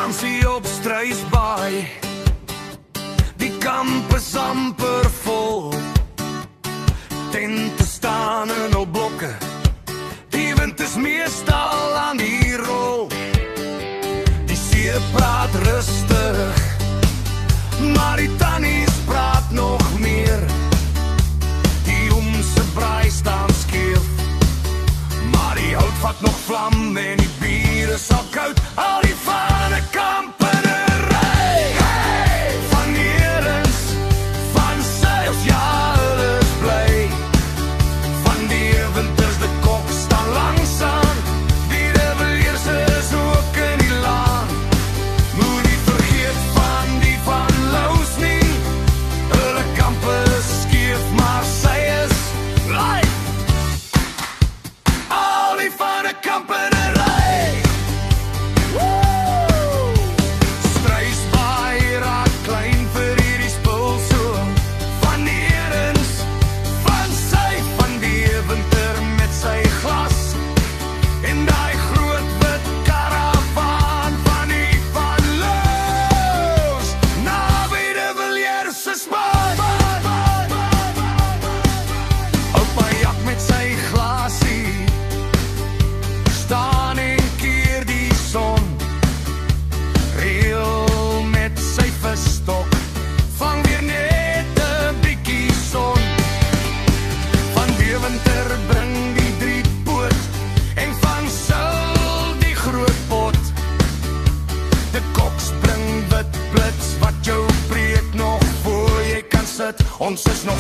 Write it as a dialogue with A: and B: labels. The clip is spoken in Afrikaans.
A: vakansie op Struisbaai. Die kamp is amper vol. Tente staan in al blokke. Die wind is meestal aan die rol. Die see praat rustig, maar die tannies praat nog meer. Die oomse braai staan skeef, maar die hout vat nog vlam en die bier is al koud. Al die vane kamp in 'n ry, hey! Van Nederens, van Sails, ja, hulle is bly. Van die winters, de kok staan langs aan. Die rivaliers is ook in die laan. Moet nie vergeet van die van Lous nie. Hulle kamp is skeef, maar sy is live. Al die vane kamp in 'n ry. Ons is nog